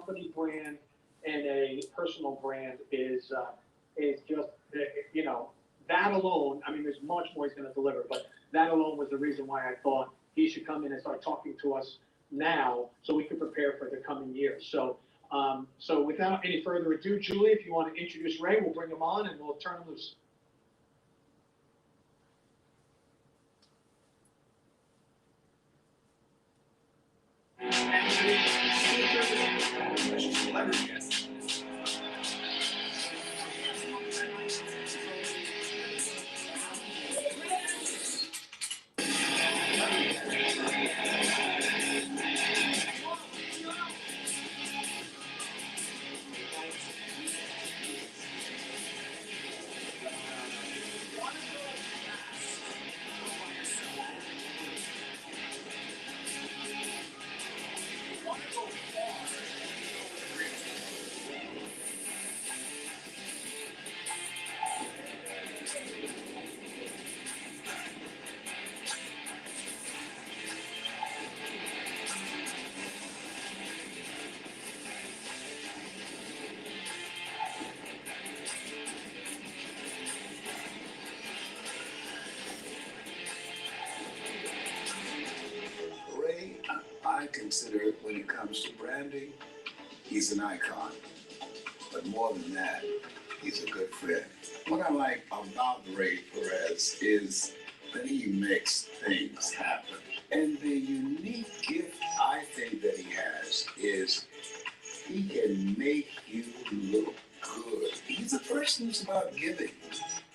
company brand and a personal brand is just, you know, that alone. I mean, there's much more he's going to deliver, but that alone was the reason why I thought he should come in and start talking to us now, so we can prepare for the coming year. So, so without any further ado, Julie, if you want to introduce Ray, we'll bring him on and we'll turn him loose. Ray, I consider when it comes to branding, he's an icon. But more than that, he's a good friend. What I like about Ray Perez is that he makes things happen. And the unique gift I think that he has is he can make you look good. He's a person who's about giving.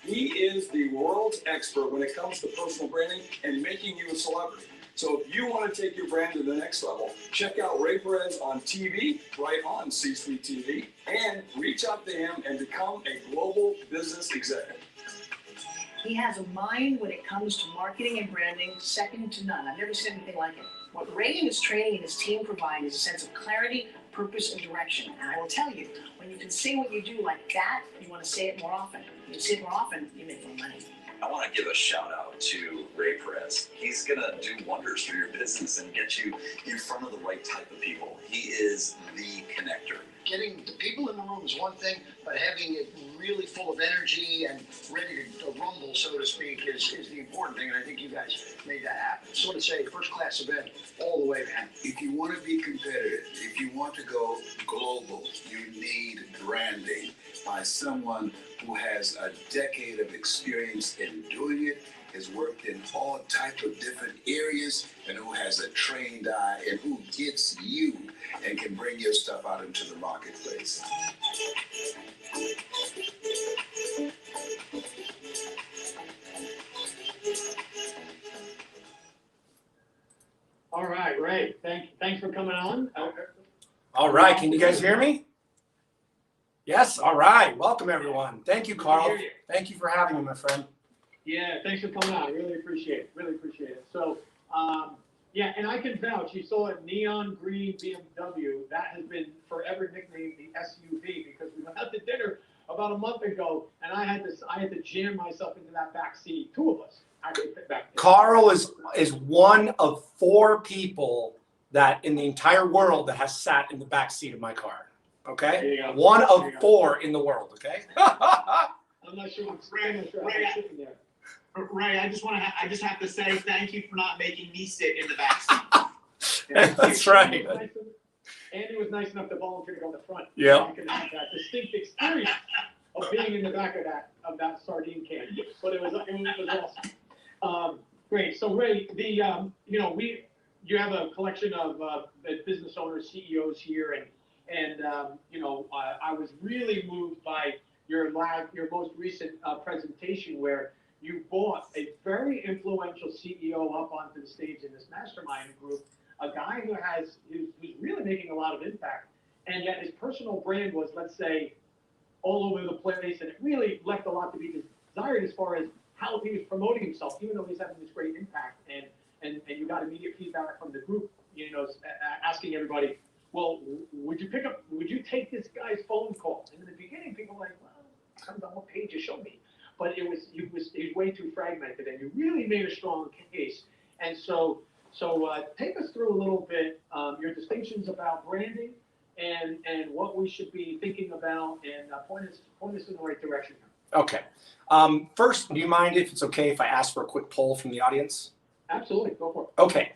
He is the world's expert when it comes to personal branding and making you a celebrity. So if you want to take your brand to the next level, check out Ray Perez on TV, right on C-Suite TV, and reach out to him and become a global business executive. He has a mind when it comes to marketing and branding second to none. I've never seen anything like it. What Ray and his training and his team provide is a sense of clarity, purpose, and direction. And I will tell you, when you can say what you do like that, you want to say it more often. When you say it more often, you make more money. I want to give a shout out to Ray Perez. He's going to do wonders for your business and get you in front of the right type of people. He is the connector. Getting the people in the room is one thing, but having it really full of energy and ready to rumble, so to speak, is the important thing. And I think you guys made that happen. Sort of say first class event all the way, man. If you want to be competitive, if you want to go global, you need branding by someone who has a decade of experience in doing it, has worked in all types of different areas, and who has a trained eye and who gets you and can bring your stuff out into the marketplace. All right, Ray, thanks for coming on. All right, can you guys hear me? Yes, all right. Welcome, everyone. Thank you, Carl. Thank you for having me, my friend. Yeah, thanks for coming on. I really appreciate it. Really appreciate it. So, yeah, and I can vouch. You saw a neon green BMW. That has been forever nicknamed the SUV because we went out to dinner about a month ago, and I had to jam myself into that back seat. Two of us actually fit back there. Carl is one of 4 people that in the entire world that has sat in the back seat of my car. Okay, There you go. one of There you go. 4 in the world. Okay. I'm not sure what's Ray, sitting there. Ray, I just have to say thank you for not making me sit in the back seat. That's right. Andy was nice enough to volunteer to go in the front. Yeah. I could have that distinct experience of being in the back of that sardine can, but it was awesome. Great. So Ray, you have a collection of business owners, CEOs here, and I was really moved by your most recent presentation where you brought a very influential CEO up onto the stage in this mastermind group, a guy who's really making a lot of impact, and yet his personal brand was, let's say, all over the place, and it really left a lot to be desired as far as how he was promoting himself, even though he's having this great impact. And you got immediate feedback from the group, asking everybody, well, would you take this guy's phone call? And in the beginning, people were like, well, I don't know what page you showed me. But it was way too fragmented, and you really made a strong case. And so take us through a little bit your distinctions about branding, and what we should be thinking about, and point us in the right direction. Okay. First, do you mind if it's okay if I ask for a quick poll from the audience? Absolutely, go for it. Okay.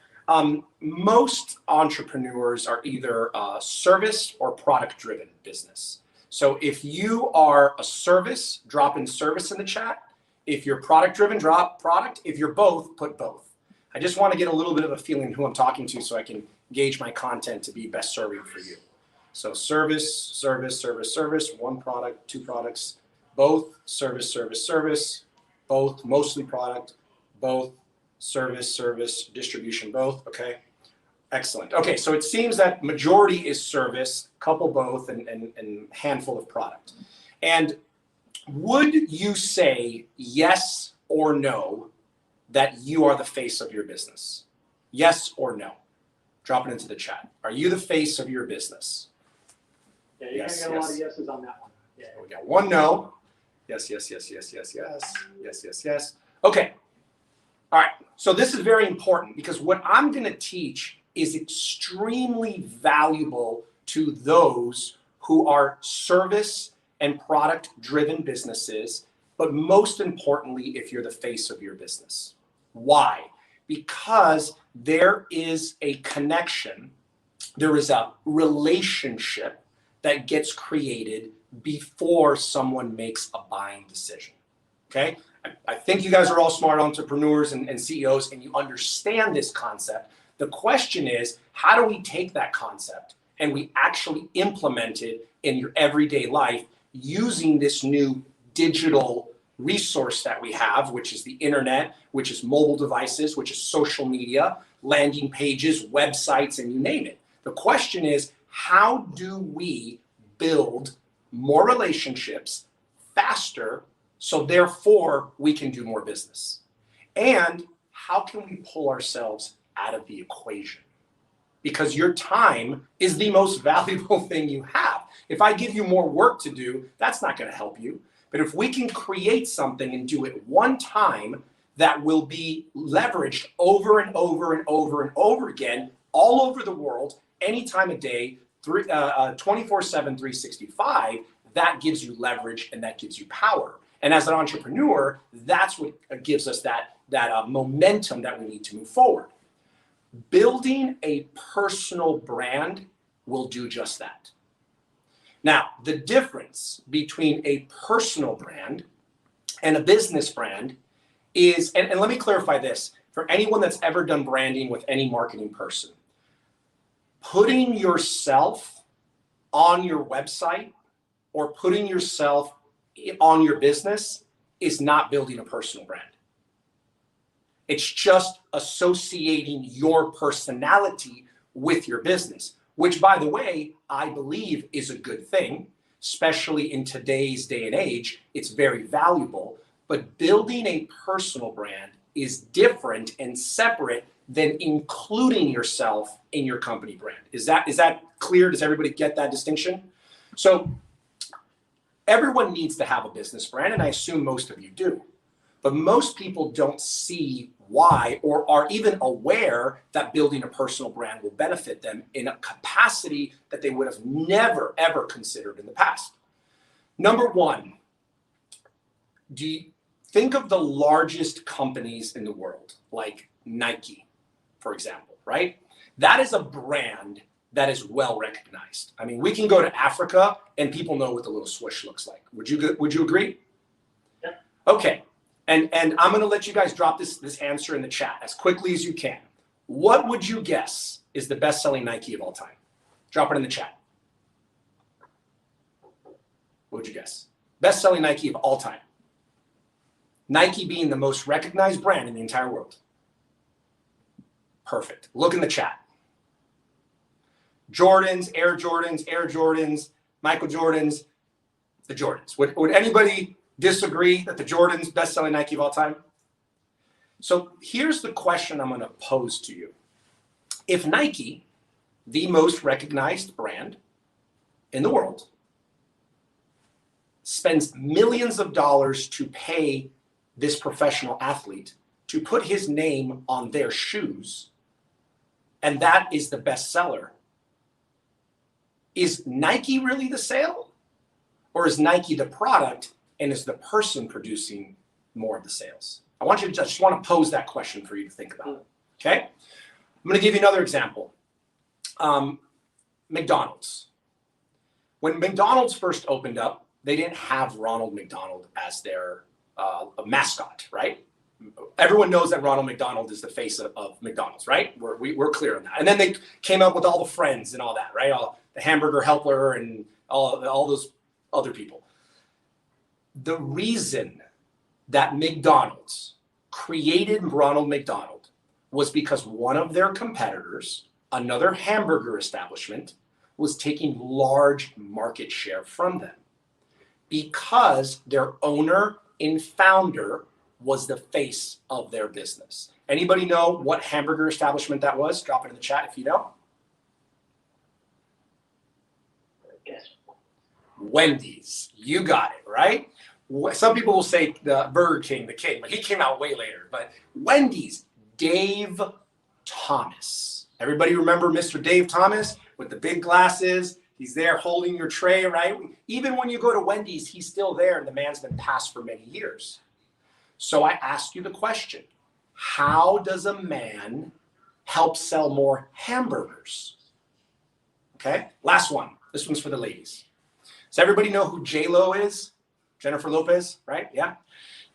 Most entrepreneurs are either a service or product-driven business. So if you are a service, drop in service in the chat. If you're product-driven, drop product. If you're both, put both. I just want to get a little bit of a feeling who I'm talking to so I can gauge my content to be best serving for you. So service, service, service, service, one product, two products, both, service, service, service, both, mostly product, both, service, service, distribution, both. Okay, excellent. Okay, so it seems that majority is service, couple both, and handful of product. And would you say yes or no that you are the face of your business? Yes or no? Drop it into the chat. Are you the face of your business? Yeah, you're Yes, gonna get a lot of yes. yeses on that one. Yeah. We got one no. Yes, yes, yes, yes, yes, yes, yes, yes, yes. Okay. All right. So this is very important because what I'm going to teach is extremely valuable to those who are service and product driven businesses, but most importantly, if you're the face of your business. Why? Because there is a connection, there is a relationship that gets created before someone makes a buying decision. Okay? I think you guys are all smart entrepreneurs and CEOs and you understand this concept. The question is, how do we take that concept and we actually implement it in your everyday life using this new digital resource that we have, which is the internet, which is mobile devices, which is social media, landing pages, websites, and you name it. The question is, how do we build more relationships faster so therefore we can do more business? And how can we pull ourselves out of the equation? Because your time is the most valuable thing you have. If I give you more work to do, that's not going to help you. But if we can create something and do it one time that will be leveraged over and over and over and over again, all over the world, any time of day, 24/7, 365, that gives you leverage and that gives you power. And as an entrepreneur, that's what gives us that momentum that we need to move forward. Building a personal brand will do just that. Now, the difference between a personal brand and a business brand is, and let me clarify this, for anyone that's ever done branding with any marketing person, putting yourself on your website or putting yourself on your business is not building a personal brand. It's just associating your personality with your business, which, by the way, I believe is a good thing, especially in today's day and age. It's very valuable. But building a personal brand is different and separate than including yourself in your company brand. Is that clear? Does everybody get that distinction? So everyone needs to have a business brand, and I assume most of you do. But most people don't see why or are even aware that building a personal brand will benefit them in a capacity that they would have never, ever considered in the past. Number one, do you think of the largest companies in the world, like Nike, for example, right? That is a brand that is well recognized. I mean, we can go to Africa and people know what the little swoosh looks like. Would you agree? Yeah. Okay. And I'm going to let you guys drop this answer in the chat as quickly as you can. What would you guess is the best-selling Nike of all time? Drop it in the chat. What would you guess? Best-selling Nike of all time. Nike being the most recognized brand in the entire world. Perfect. Look in the chat. Jordans, Air Jordans, Michael Jordans, the Jordans. Would anybody disagree that the Jordans best-selling Nike of all time? So here's the question I'm going to pose to you. If Nike, the most recognized brand in the world, spends millions of dollars to pay this professional athlete to put his name on their shoes, and that is the bestseller, is Nike really the sale? Or is Nike the product and is the person producing more of the sales? I want you to just want to pose that question for you to think about. Okay? I'm going to give you another example. McDonald's. When McDonald's first opened up, they didn't have Ronald McDonald as their mascot, right? Everyone knows that Ronald McDonald is the face of McDonald's, right? We're clear on that. And then they came up with all the friends and all that, right? All the hamburger helper and all those other people. The reason that McDonald's created Ronald McDonald was because one of their competitors, another hamburger establishment, was taking large market share from them because their owner and founder was the face of their business. Anybody know what hamburger establishment that was? Drop it in the chat if you know. Yes. Wendy's. You got it, right? Some people will say the Burger King, the king, but he came out way later. But Wendy's, Dave Thomas. Everybody remember Mr. Dave Thomas with the big glasses? He's there holding your tray, right? Even when you go to Wendy's, he's still there and the man's been passed for many years. So I ask you the question, how does a man help sell more hamburgers? Okay, last one. This one's for the ladies. Does everybody know who J-Lo is? Jennifer Lopez, right? Yeah.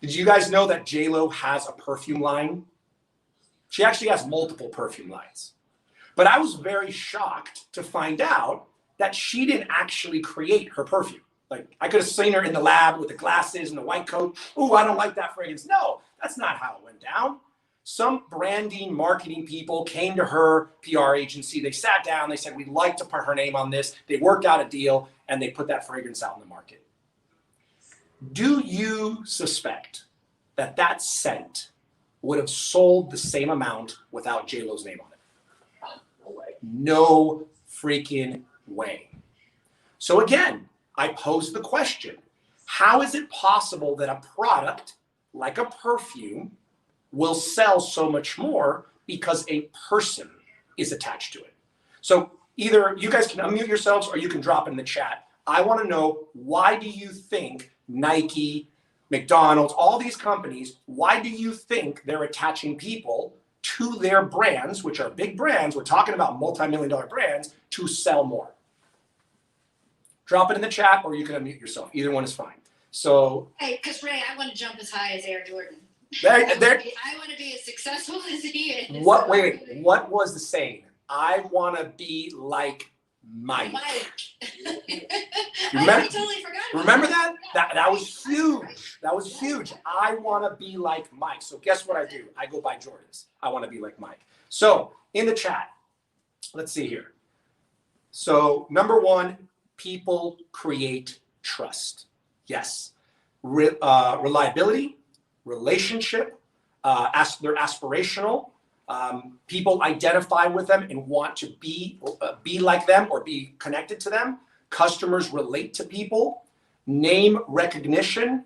Did you guys know that J-Lo has a perfume line? She actually has multiple perfume lines. But I was very shocked to find out that she didn't actually create her perfume. Like, I could have seen her in the lab with the glasses and the white coat. Ooh, I don't like that fragrance. No, that's not how it went down. Some branding, marketing people came to her PR agency. They sat down. They said, we'd like to put her name on this. They worked out a deal, and they put that fragrance out in the market. Do you suspect that that scent would have sold the same amount without J-Lo's name on it? No way. No freaking way. So again, I pose the question, how is it possible that a product like a perfume will sell so much more because a person is attached to it? So either you guys can unmute yourselves or you can drop in the chat. I want to know, why do you think Nike, McDonald's, all these companies, why do you think they're attaching people to their brands, which are big brands, we're talking about multi-million-dollar brands, to sell more? Drop it in the chat or you can unmute yourself. Either one is fine. So, Hey, because Ray, I want to jump as high as Air Jordan. there, I want to be as successful as he is. wait, what was the saying? I want to be like Mike. Remember, I totally forgot about remember that? That was huge. That was huge. I want to be like Mike. So guess what I do? I go by Jordans. I want to be like Mike. So in the chat, let's see here. So number one, people create trust. Yes. Reliability, relationship, they're aspirational. People identify with them and want to be like them or be connected to them. Customers relate to people. Name recognition,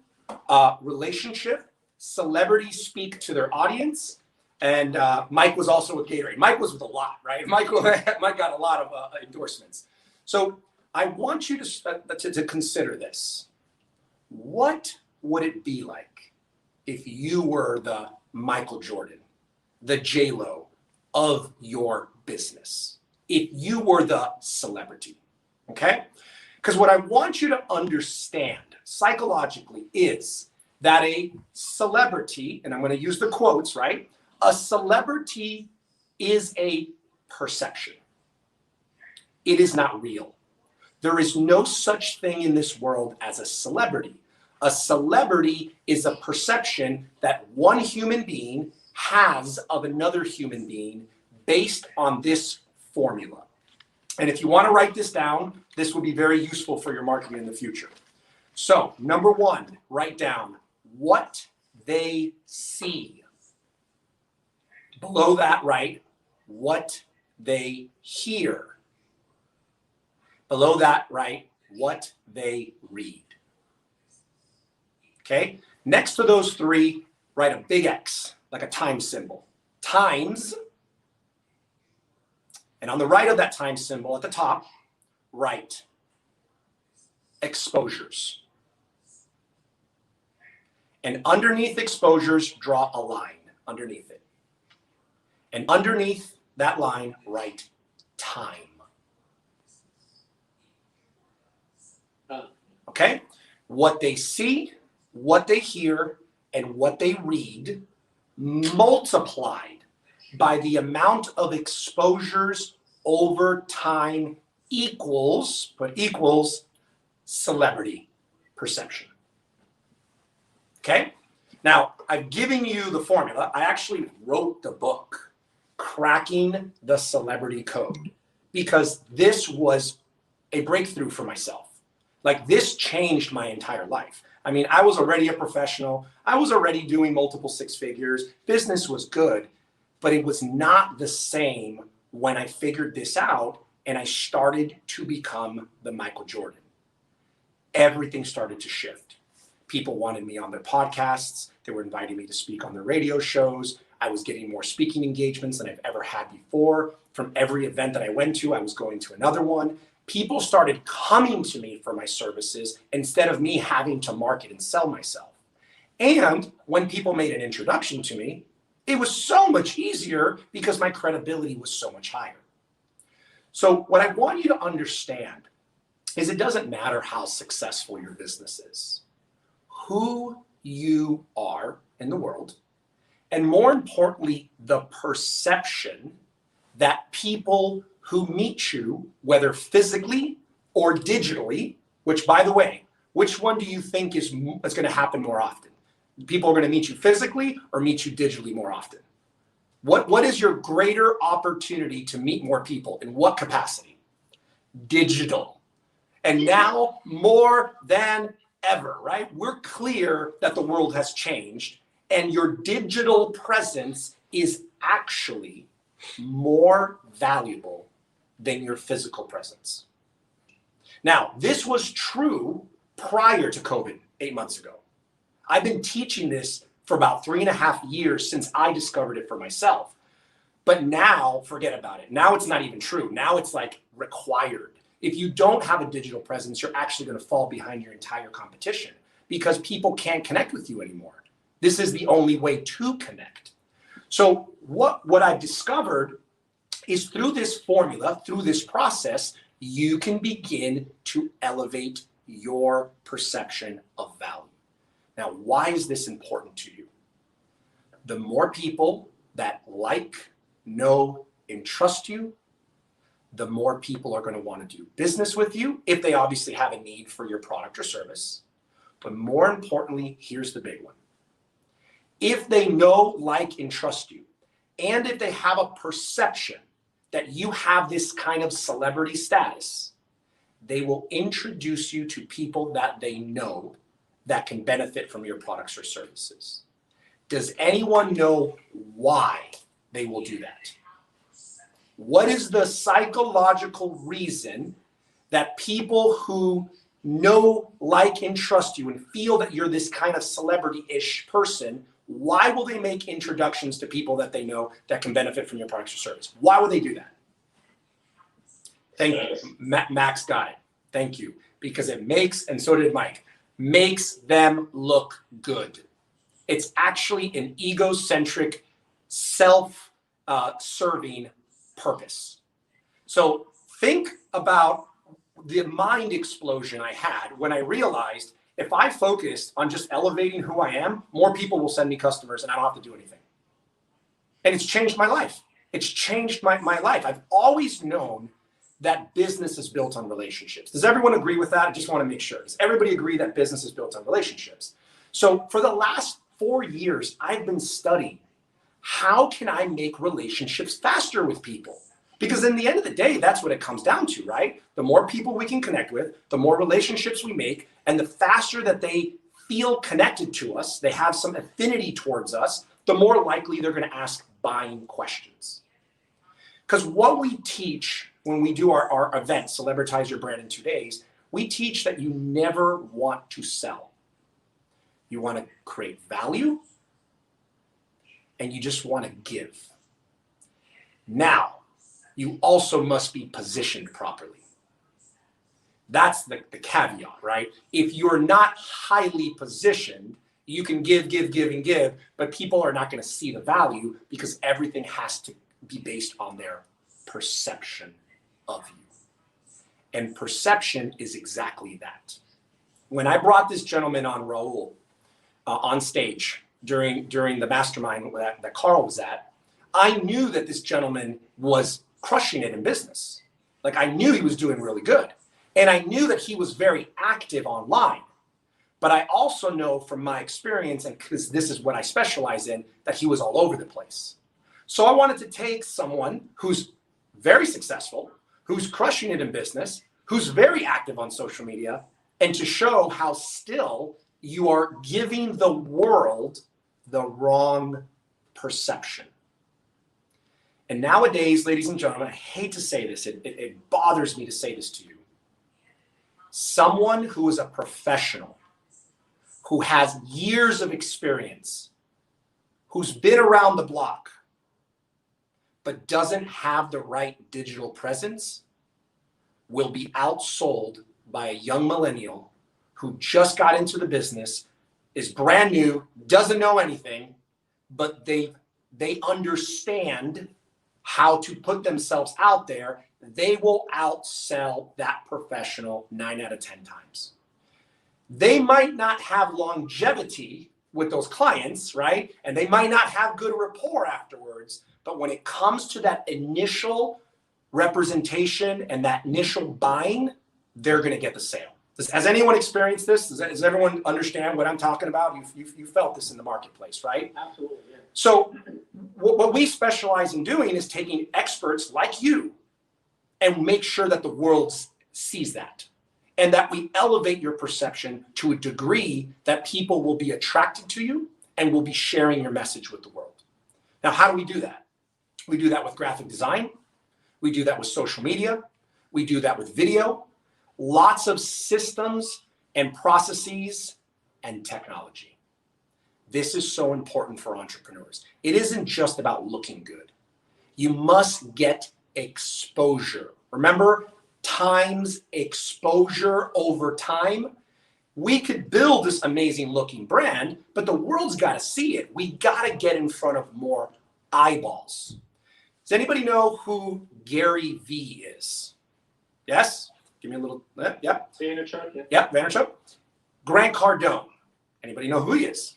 relationship. Celebrities speak to their audience. And Mike was also with Gatorade. Mike was with a lot, right? Mike got a lot of endorsements. So I want you to consider this. What would it be like if you were the Michael Jordan, the J-Lo of your business? If you were the celebrity, okay? Because what I want you to understand psychologically is that a celebrity, and I'm going to use the quotes, right? A celebrity is a perception. It is not real. There is no such thing in this world as a celebrity. A celebrity is a perception that one human being has of another human being based on this formula. And if you want to write this down, this will be very useful for your marketing in the future. So, number one, write down what they see. Below that, write what they hear. Below that, write what they read. Okay? Next to those three, write a big X, like a times symbol. Times, and on the right of that times symbol at the top, write exposures. And underneath exposures, draw a line underneath it. And underneath that line, write time. Okay? What they see, what they hear, and what they read multiplied by the amount of exposures over time equals celebrity perception. Okay? Now, I've given you the formula. I actually wrote the book, Cracking the Celebrity Code, because this was a breakthrough for myself. Like, this changed my entire life. I mean, I was already a professional. I was already doing multiple six figures. Business was good, but it was not the same when I figured this out and I started to become the Michael Jordan. Everything started to shift. People wanted me on their podcasts. They were inviting me to speak on their radio shows. I was getting more speaking engagements than I've ever had before. From every event that I went to, I was going to another one. People started coming to me for my services instead of me having to market and sell myself. And when people made an introduction to me, it was so much easier because my credibility was so much higher. So what I want you to understand is it doesn't matter how successful your business is. Who you are in the world, and more importantly, the perception that people who meet you, whether physically or digitally, which, by the way, which one do you think is going to happen more often? People are going to meet you physically or meet you digitally more often? What is your greater opportunity to meet more people? In what capacity? Digital. And now more than ever, right? We're clear that the world has changed, and your digital presence is actually more valuable than your physical presence. Now, this was true prior to COVID 8 months ago. I've been teaching this for about 3.5 years since I discovered it for myself. But now, forget about it. Now it's not even true. Now it's like required. If you don't have a digital presence, you're actually going to fall behind your entire competition because people can't connect with you anymore. This is the only way to connect. So what I've discovered is through this formula, through this process, you can begin to elevate your perception of value. Now, why is this important to you? The more people that like, know, and trust you, the more people are going to want to do business with you if they obviously have a need for your product or service. But more importantly, here's the big one. If they know, like, and trust you, and if they have a perception that you have this kind of celebrity status, they will introduce you to people that they know that can benefit from your products or services. Does anyone know why they will do that? What is the psychological reason that people who know, like, and trust you and feel that you're this kind of celebrity-ish person, why will they make introductions to people that they know that can benefit from your products or service? Why would they do that? Thank you. Max got it. Thank you. Because it makes, and so did Mike, makes them look good. It's actually an egocentric, self-serving purpose. So think about the mind explosion I had when I realized if I focused on just elevating who I am, more people will send me customers and I don't have to do anything. And it's changed my life. It's changed my life. I've always known that business is built on relationships. Does everyone agree with that? I just want to make sure. Does everybody agree that business is built on relationships? So for the last 4 years, I've been studying how can I make relationships faster with people? Because in the end of the day, that's what it comes down to, right? The more people we can connect with, the more relationships we make, and the faster that they feel connected to us, they have some affinity towards us, the more likely they're going to ask buying questions. Because what we teach when we do our event, Celebritize Your Brand in 2 days, we teach that you never want to sell. You want to create value, and you just want to give. Now, you also must be positioned properly. That's the caveat, right? If you're not highly positioned, you can give, and give, but people are not going to see the value because everything has to be based on their perception of you. And perception is exactly that. When I brought this gentleman on, Raul, on stage during the mastermind that Carl was at, I knew that this gentleman was crushing it in business. Like, I knew he was doing really good. And I knew that he was very active online. But I also know from my experience, and because this is what I specialize in, that he was all over the place. So I wanted to take someone who's very successful, who's crushing it in business, who's very active on social media, and to show how still you are giving the world the wrong perception. And nowadays, ladies and gentlemen, I hate to say this, it bothers me to say this to you. Someone who is a professional, who has years of experience, who's been around the block, but doesn't have the right digital presence, will be outsold by a young millennial who just got into the business, is brand new, doesn't know anything, but they understand how to put themselves out there. They will outsell that professional 9 out of 10 times. They might not have longevity with those clients, right? And they might not have good rapport afterwards. But when it comes to that initial representation and that initial buying, they're going to get the sale. Has anyone experienced this? Does everyone understand what I'm talking about? You felt this in the marketplace, right? Absolutely, yeah. So what we specialize in doing is taking experts like you and make sure that the world sees that, and that we elevate your perception to a degree that people will be attracted to you and will be sharing your message with the world. Now, how do we do that? We do that with graphic design. We do that with social media. We do that with video. Lots of systems and processes and technology. This is so important for entrepreneurs. It isn't just about looking good. You must get exposure. Remember, times exposure over time. We could build this amazing looking brand, but the world's got to see it. We got to get in front of more eyeballs. Does anybody know who Gary Vee is? Yes? Give me a little, yep. Vaynerchuk, yeah. Yep, Vaynerchuk. Grant Cardone. Anybody know who he is?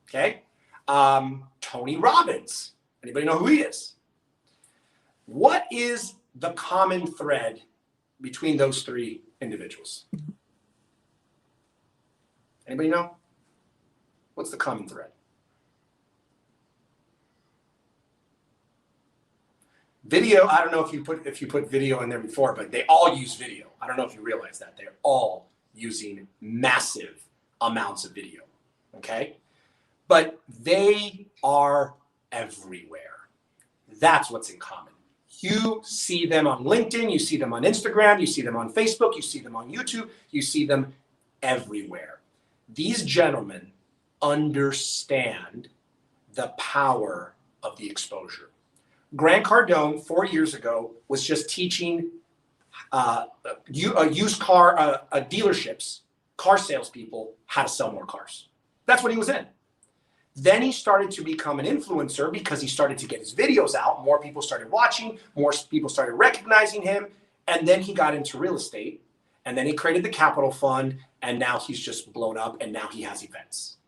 Okay. Tony Robbins. Anybody know who he is? What is the common thread between those three individuals? Anybody know? What's the common thread? Video, I don't know if you put video in there before, but they all use video. I don't know if you realize that. They're all using massive amounts of video, okay? But they are everywhere. That's what's in common. You see them on LinkedIn, you see them on Instagram, you see them on Facebook, you see them on YouTube, you see them everywhere. These gentlemen understand the power of the exposure. Grant Cardone, 4 years ago, was just teaching used car dealerships, car salespeople, how to sell more cars. That's what he was in. Then he started to become an influencer because he started to get his videos out. More people started watching, more people started recognizing him. And then he got into real estate. And then he created the Capital Fund. And now he's just blown up. And now he has events.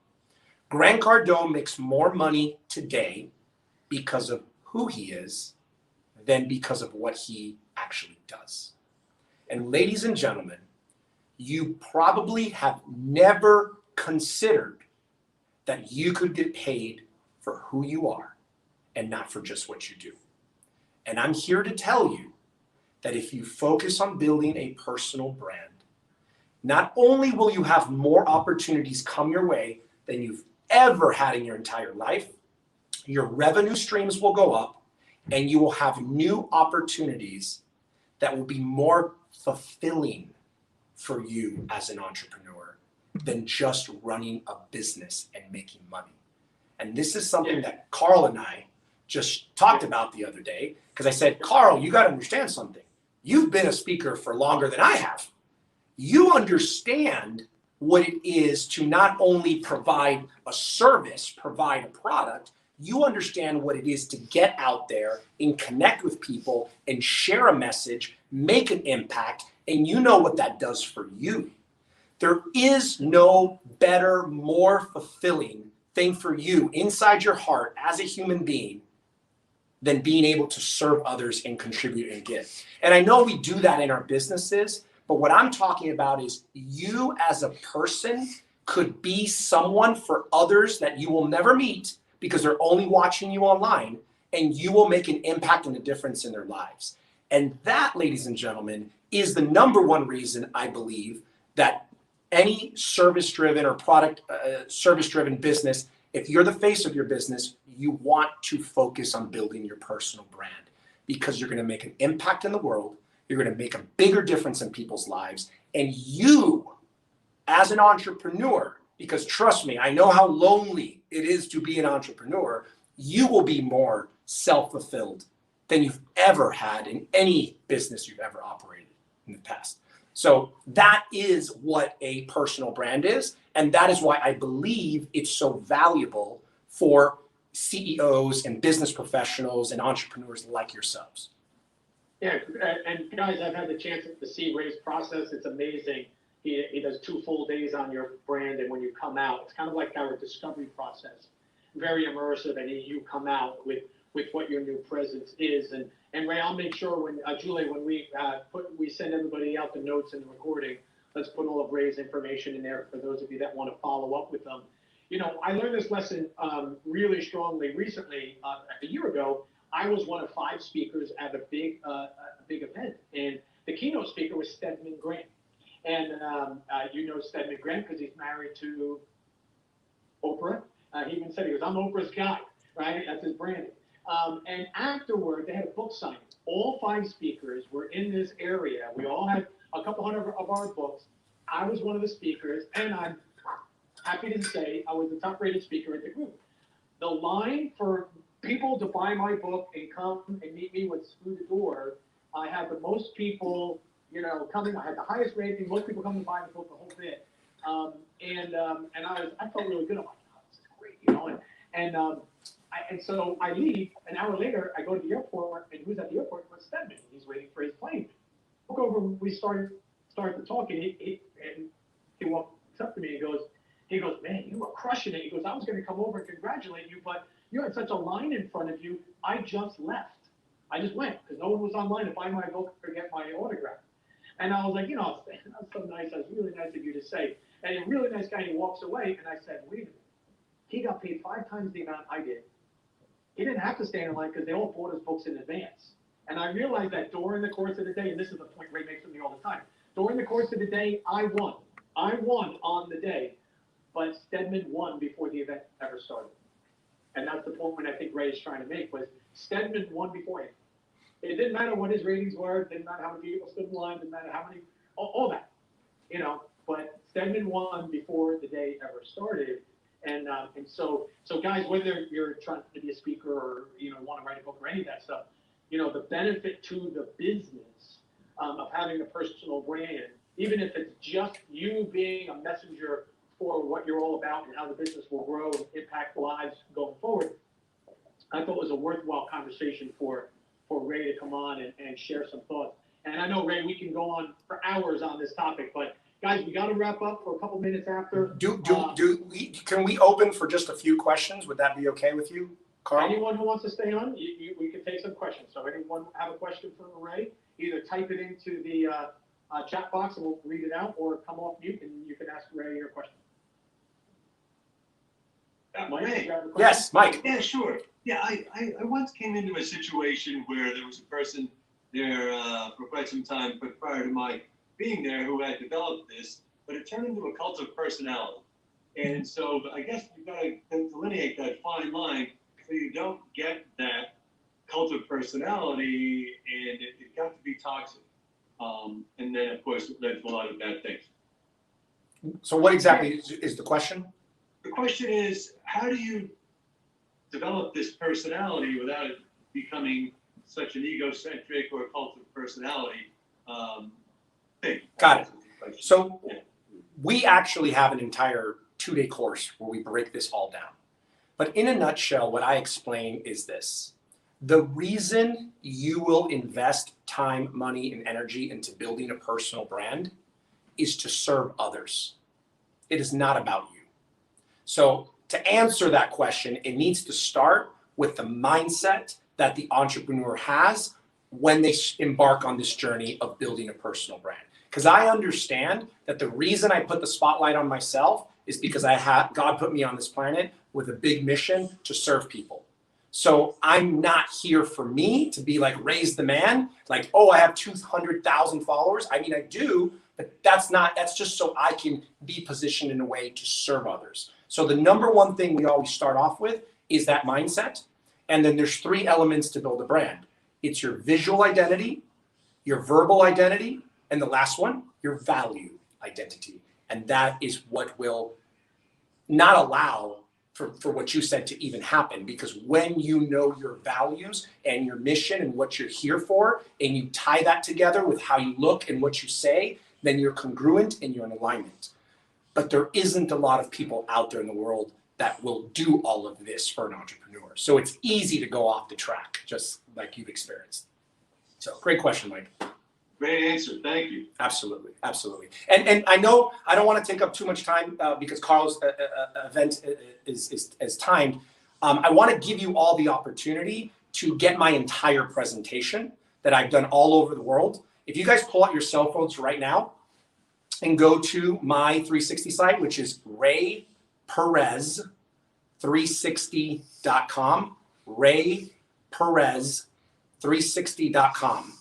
Grant Cardone makes more money today because of who he is than because of what he actually does. And ladies and gentlemen, you probably have never considered that you could get paid for who you are and not for just what you do. And I'm here to tell you that if you focus on building a personal brand, not only will you have more opportunities come your way than you've ever had in your entire life, your revenue streams will go up and you will have new opportunities that will be more fulfilling for you as an entrepreneur than just running a business and making money. And this is something that Carl and I just talked about the other day, because I said, Carl, you got to understand something. You've been a speaker for longer than I have. You understand what it is to not only provide a service, provide a product, you understand what it is to get out there and connect with people and share a message, make an impact, and you know what that does for you. There is no better, more fulfilling thing for you inside your heart as a human being than being able to serve others and contribute and give. And I know we do that in our businesses, but what I'm talking about is you as a person could be someone for others that you will never meet because they're only watching you online, and you will make an impact and a difference in their lives. And that, ladies and gentlemen, is the number one reason I believe that any service-driven or product service-driven business, if you're the face of your business, you want to focus on building your personal brand because you're going to make an impact in the world. You're going to make a bigger difference in people's lives. And you, as an entrepreneur, because trust me, I know how lonely it is to be an entrepreneur, you will be more self-fulfilled than you've ever had in any business you've ever operated in the past. So that is what a personal brand is. And that is why I believe it's so valuable for CEOs and business professionals and entrepreneurs like yourselves. Yeah, and guys, I've had the chance to see Ray's process. It's amazing. He does 2 full days on your brand, and when you come out, it's kind of like our discovery process. Very immersive, and you come out with what your new presence is. And Ray, I'll make sure when Julie, when we send everybody out the notes and the recording, let's put all of Ray's information in there for those of you that want to follow up with them. You know, I learned this lesson really strongly recently. A year ago, I was one of 5 speakers at a big event, and the keynote speaker was Stedman Grant. And you know Stedman Grant because he's married to Oprah. He even said, he goes, I'm Oprah's guy, right? That's his branding. And afterward, they had a book signing. All 5 speakers were in this area. We all had a couple hundred of our books. I was one of the speakers, and I'm happy to say I was the top-rated speaker at the group. The line for people to buy my book and come and meet me was through the door. I had the most people, you know, coming. I had the highest rating. Most people come to buy the book, the whole bit. And I felt really good. I'm like, oh, this is great, you know. And so I leave. An hour later, I go to the airport, and who's at the airport? It was Stedman. He's waiting for his plane. Look over. We started to talk, and he walks up to me. He goes, man, you were crushing it. He goes, I was going to come over and congratulate you, but you had such a line in front of you. I just left. I just went because no one was online to buy my book or get my autograph. And I was like, you know, that's so nice. That's really nice of you to say. And a really nice guy, he walks away, and I said, wait a minute. He got paid 5 times the amount I did. He didn't have to stand in line because they all bought his books in advance. And I realized that during the course of the day, and this is the point Ray makes with me all the time, during the course of the day, I won. I won on the day, but Stedman won before the event ever started. And that's the point I think Ray is trying to make, was Stedman won before him. It didn't matter what his ratings were, it didn't matter how many people stood in line, it didn't matter how many, all that, you know, but Stedman won before the day ever started. And so guys, whether you're trying to be a speaker or, you know, want to write a book or any of that stuff, you know, the benefit to the business of having a personal brand, even if it's just you being a messenger for what you're all about and how the business will grow and impact lives going forward, I thought it was a worthwhile conversation for Ray to come on and share some thoughts. And I know, Ray, we can go on for hours on this topic, but guys, we got to wrap up for a couple minutes after. Can we open for just a few questions? Would that be okay with you, Carl? Anyone who wants to stay on, we can take some questions. So anyone have a question for Ray, either type it into the chat box and we'll read it out, or come off mute and you can ask Ray your question. Mike, Ray. you have a question? Yes, Mike. Yeah, sure. Yeah, I once came into a situation where there was a person there for quite some time, but prior to my being there, who had developed this, but it turned into a cult of personality. And so I guess you've got to delineate that fine line so you don't get that cult of personality, and it got to be toxic. And then, of course, it led to a lot of bad things. So what exactly is the question? The question is, how do you develop this personality without it becoming such an egocentric or cult of personality thing? Got it. So we actually have an entire 2-day course where we break this all down. But in a nutshell, what I explain is this. The reason you will invest time, money, and energy into building a personal brand is to serve others. It is not about you. So to answer that question, it needs to start with the mindset that the entrepreneur has when they embark on this journey of building a personal brand. Because I understand that the reason I put the spotlight on myself is because God put me on this planet with a big mission to serve people. So I'm not here for me to be like, raise the man, like, oh, I have 200,000 followers. I mean, I do, but that's just so I can be positioned in a way to serve others. So the number one thing we always start off with is that mindset. And then there's 3 elements to build a brand. It's your visual identity, your verbal identity, and the last one, your value identity. And that is what will not allow for what you said to even happen, because when you know your values and your mission and what you're here for, and you tie that together with how you look and what you say, then you're congruent and you're in alignment. But there isn't a lot of people out there in the world that will do all of this for an entrepreneur. So it's easy to go off the track, just like you've experienced. So great question, Mike. Great answer. Thank you. Absolutely, absolutely. And I know I don't want to take up too much time because Carl's event is timed. I want to give you all the opportunity to get my entire presentation that I've done all over the world. If you guys pull out your cell phones right now and go to my 360 site, which is rayperez360.com, rayperez360.com.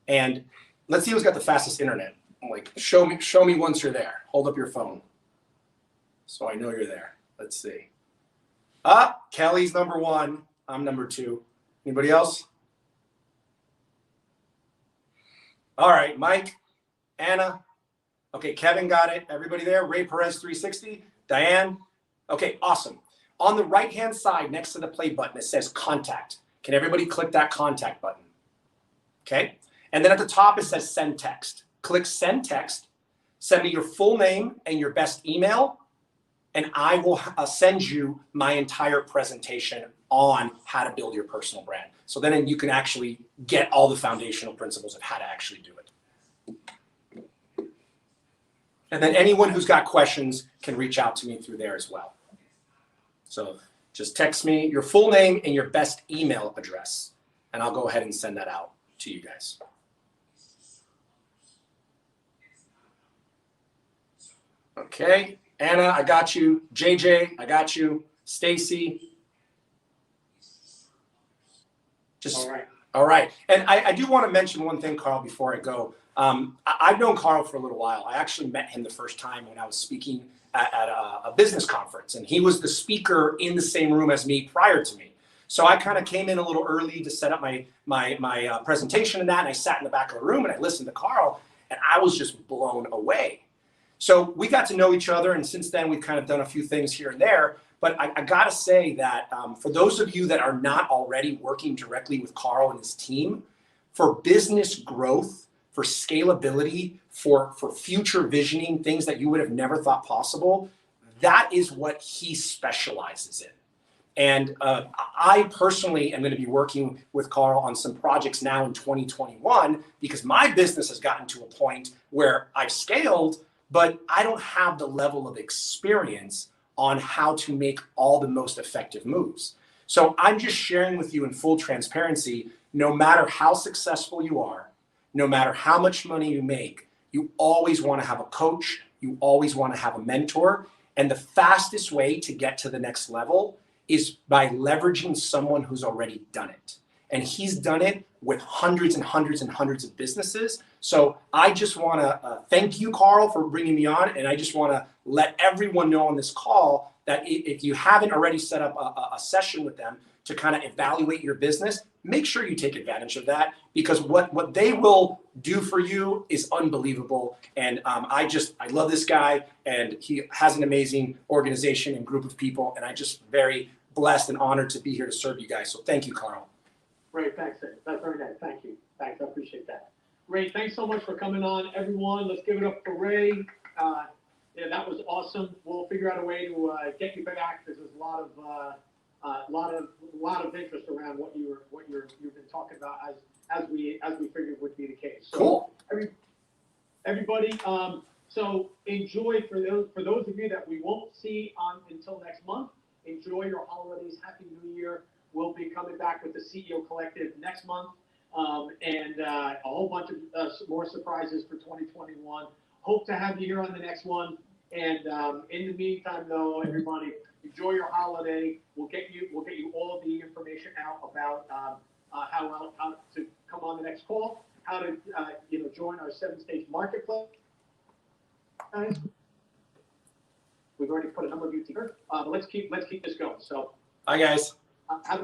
And let's see who's got the fastest internet. Like, show me once you're there. Hold up your phone so I know you're there. Let's see. Kelly's number 1. I'm number 2. Anybody else? All right, Mike, Anna. Okay, Kevin got it. Everybody there? Ray Perez 360. Diane. Okay, awesome. On the right-hand side next to the play button, it says contact. Can everybody click that contact button? Okay. And then at the top, it says send text. Click send text, send me your full name and your best email, and I will send you my entire presentation on how to build your personal brand. So then you can actually get all the foundational principles of how to actually do it. And then anyone who's got questions can reach out to me through there as well. So just text me your full name and your best email address, and I'll go ahead and send that out to you guys. Okay, Anna, I got you. JJ, I got you. Stacy. Just all right. And I do want to mention one thing, Carl, before I go. I've known Carl for a little while. I actually met him the first time when I was speaking at a business conference, and he was the speaker in the same room as me prior to me. So I kind of came in a little early to set up my presentation and that, and I sat in the back of the room and I listened to Carl, and I was just blown away. So we got to know each other, and since then we've kind of done a few things here and there. But I got to say that for those of you that are not already working directly with Carl and his team, for business growth, for scalability, for future visioning, things that you would have never thought possible, that is what he specializes in. And I personally am going to be working with Carl on some projects now in 2021 because my business has gotten to a point where I've scaled, but I don't have the level of experience on how to make all the most effective moves. So I'm just sharing with you in full transparency, no matter how successful you are, no matter how much money you make, you always want to have a coach, you always want to have a mentor, and the fastest way to get to the next level is by leveraging someone who's already done it. And he's done it with hundreds and hundreds and hundreds of businesses. So I just want to thank you, Carl, for bringing me on. And I just want to let everyone know on this call that if you haven't already set up a session with them to kind of evaluate your business, make sure you take advantage of that, because what they will do for you is unbelievable. And I love this guy, and he has an amazing organization and group of people. And I'm just very blessed and honored to be here to serve you guys. So thank you, Carl. Great, thanks. That's very nice. Thank you. Thanks, I appreciate that. Ray, thanks so much for coming on, everyone. Let's give it up for Ray. Yeah, that was awesome. We'll figure out a way to get you back. There's a lot of interest around what you've been talking about as we figured would be the case. So, Cool. Everybody, so enjoy for those of you that we won't see until next month. Enjoy your holidays. Happy New Year. We'll be coming back with the CEO Collective next month, and a whole bunch of more surprises for 2021. Hope to have you here on the next one. And in the meantime, though, everybody, enjoy your holiday. We'll get you all the information out about how to come on the next call, how to join our 7-stage marketplace. Guys, we've already put a number of you here, but let's keep this going. So, Bye, guys. have a good.